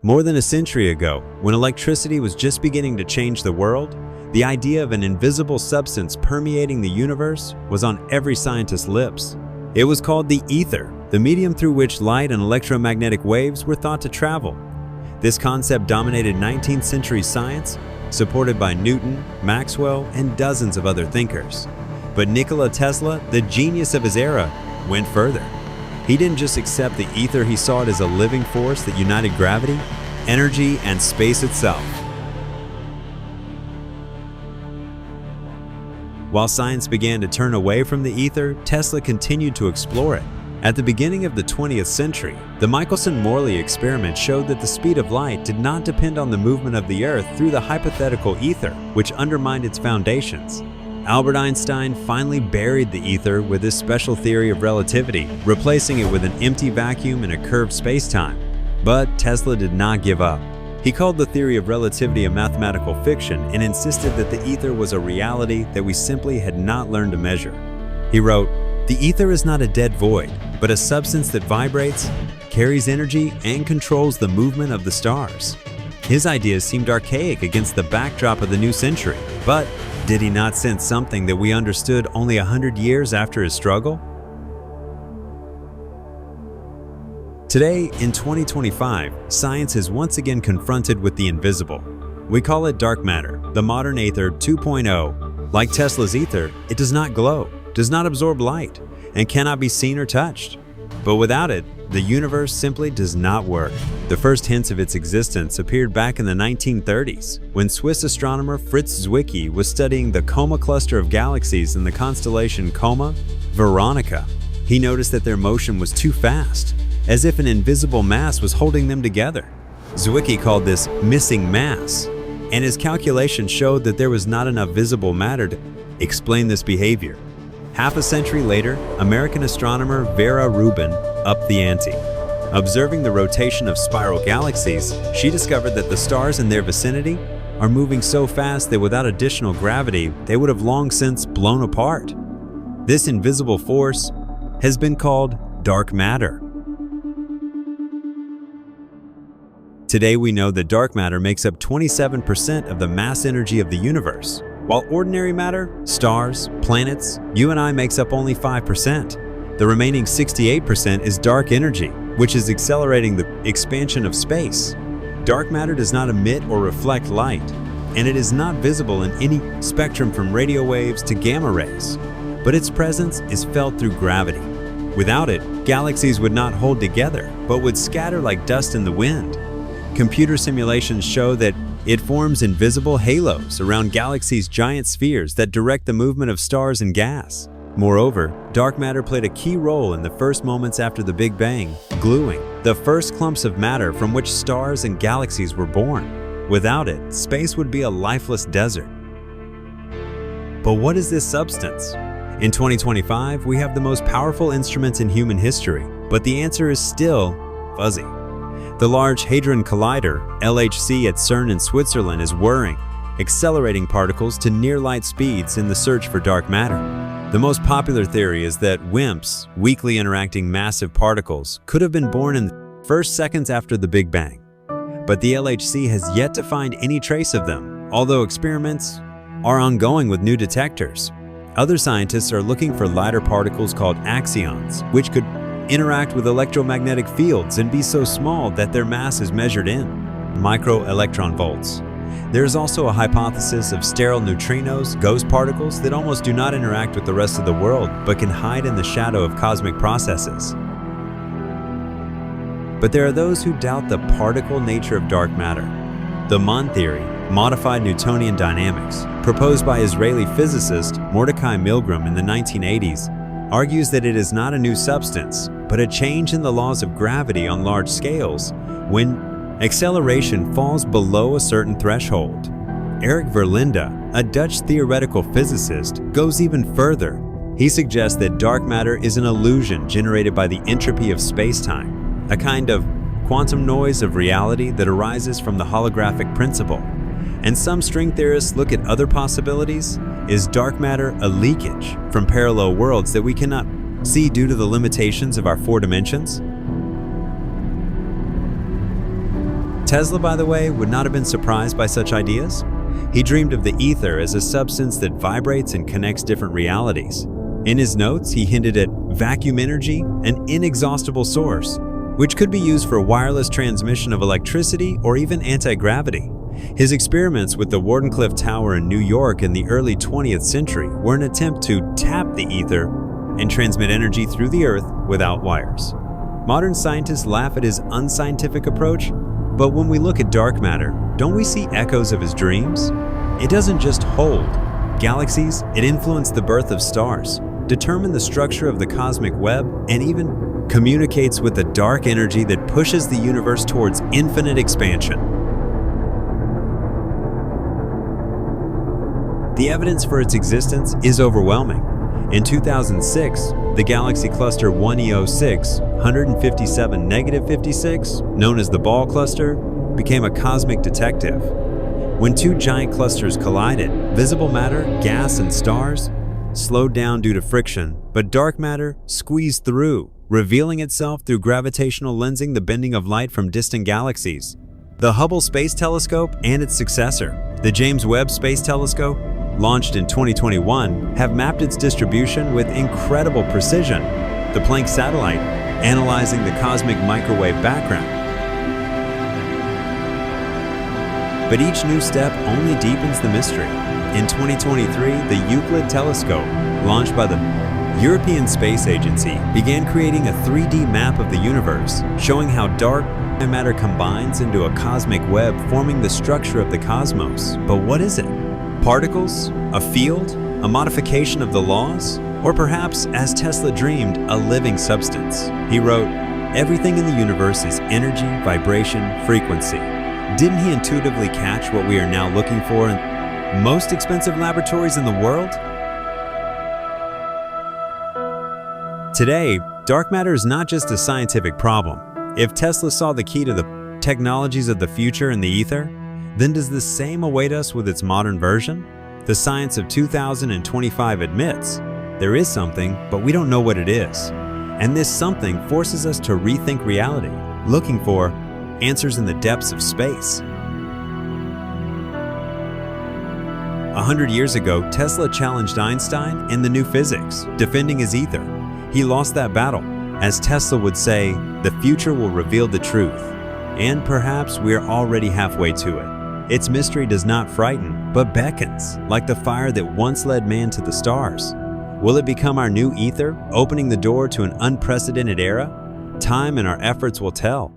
More than a century ago, when electricity was just beginning to change the world, the idea of an invisible substance permeating the universe was on every scientist's lips. It was called the ether, the medium through which light and electromagnetic waves were thought to travel. This concept dominated 19th century science, supported by Newton, Maxwell, and dozens of other thinkers. But Nikola Tesla, the genius of his era, went further. He didn't just accept the ether, he saw it as a living force that united gravity, energy, and space itself. While science began to turn away from the ether, Tesla continued to explore it. At the beginning of the 20th century, the Michelson-Morley experiment showed that the speed of light did not depend on the movement of the Earth through the hypothetical ether, which undermined its foundations. Albert Einstein finally buried the ether with his special theory of relativity, replacing it with an empty vacuum in a curved space-time. But Tesla did not give up. He called the theory of relativity a mathematical fiction and insisted that the ether was a reality that we simply had not learned to measure. He wrote, "The ether is not a dead void, but a substance that vibrates, carries energy, and controls the movement of the stars." His ideas seemed archaic against the backdrop of the new century, but did he not sense something that we understood only 100 years after his struggle? Today, in 2025, science is once again confronted with the invisible. We call it dark matter, the modern ether 2.0. Like Tesla's ether, it does not glow, does not absorb light, and cannot be seen or touched. But without it, the universe simply does not work. The first hints of its existence appeared back in the 1930s, when Swiss astronomer Fritz Zwicky was studying the Coma cluster of galaxies in the constellation Coma Veronica. He noticed that their motion was too fast, as if an invisible mass was holding them together. Zwicky called this missing mass, and his calculations showed that there was not enough visible matter to explain this behavior. Half a century later, American astronomer Vera Rubin upped the ante. Observing the rotation of spiral galaxies, she discovered that the stars in their vicinity are moving so fast that without additional gravity, they would have long since blown apart. This invisible force has been called dark matter. Today we know that dark matter makes up 27% of the mass energy of the universe. While ordinary matter, stars, planets, you and I makes up only 5%. The remaining 68% is dark energy, which is accelerating the expansion of space. Dark matter does not emit or reflect light, and it is not visible in any spectrum from radio waves to gamma rays. But its presence is felt through gravity. Without it, galaxies would not hold together, but would scatter like dust in the wind. Computer simulations show that it forms invisible halos around galaxies' giant spheres that direct the movement of stars and gas. Moreover, dark matter played a key role in the first moments after the Big Bang, gluing the first clumps of matter from which stars and galaxies were born. Without it, space would be a lifeless desert. But what is this substance? In 2025, we have the most powerful instruments in human history, but the answer is still fuzzy. The Large Hadron Collider, LHC at CERN in Switzerland, is whirring, accelerating particles to near-light speeds in the search for dark matter. The most popular theory is that WIMPs, weakly interacting massive particles, could have been born in the first seconds after the Big Bang. But the LHC has yet to find any trace of them, although experiments are ongoing with new detectors. Other scientists are looking for lighter particles called axions, which could interact with electromagnetic fields and be so small that their mass is measured in microelectron volts. There is also a hypothesis of sterile neutrinos, ghost particles that almost do not interact with the rest of the world but can hide in the shadow of cosmic processes. But there are those who doubt the particle nature of dark matter. The MOND theory, modified Newtonian dynamics, proposed by Israeli physicist Mordechai Milgram in the 1980s, argues that it is not a new substance, but a change in the laws of gravity on large scales when acceleration falls below a certain threshold. Eric Verlinde, a Dutch theoretical physicist, goes even further. He suggests that dark matter is an illusion generated by the entropy of space-time, a kind of quantum noise of reality that arises from the holographic principle. And some string theorists look at other possibilities. Is dark matter a leakage from parallel worlds that we cannot see due to the limitations of our 4 dimensions? Tesla, by the way, would not have been surprised by such ideas. He dreamed of the ether as a substance that vibrates and connects different realities. In his notes, he hinted at vacuum energy, an inexhaustible source, which could be used for wireless transmission of electricity or even anti-gravity. His experiments with the Wardenclyffe Tower in New York in the early 20th century were an attempt to tap the ether and transmit energy through the earth without wires. Modern scientists laugh at his unscientific approach, but when we look at dark matter, don't we see echoes of his dreams? It doesn't just hold galaxies, it influenced the birth of stars, determined the structure of the cosmic web, and even communicates with the dark energy that pushes the universe towards infinite expansion. The evidence for its existence is overwhelming. In 2006, the galaxy cluster 1E06, 157-56, known as the Ball Cluster, became a cosmic detective. When two giant clusters collided, visible matter, gas, and stars slowed down due to friction, but dark matter squeezed through, revealing itself through gravitational lensing, the bending of light from distant galaxies. The Hubble Space Telescope and its successor, the James Webb Space Telescope, launched in 2021, have mapped its distribution with incredible precision. The Planck satellite, analyzing the cosmic microwave background. But each new step only deepens the mystery. In 2023, the Euclid telescope, launched by the European Space Agency, began creating a 3D map of the universe, showing how dark matter combines into a cosmic web, forming the structure of the cosmos. But what is it? Particles? A field? A modification of the laws? Or perhaps, as Tesla dreamed, a living substance? He wrote, "Everything in the universe is energy, vibration, frequency." Didn't he intuitively catch what we are now looking for in most expensive laboratories in the world? Today, dark matter is not just a scientific problem. If Tesla saw the key to the technologies of the future in the ether, then does the same await us with its modern version? The science of 2025 admits there is something, but we don't know what it is. And this something forces us to rethink reality, looking for answers in the depths of space. 100 years ago, Tesla challenged Einstein in the new physics, defending his ether. He lost that battle. As Tesla would say, the future will reveal the truth. And perhaps we are already halfway to it. Its mystery does not frighten, but beckons, like the fire that once led man to the stars. Will it become our new ether, opening the door to an unprecedented era? Time and our efforts will tell.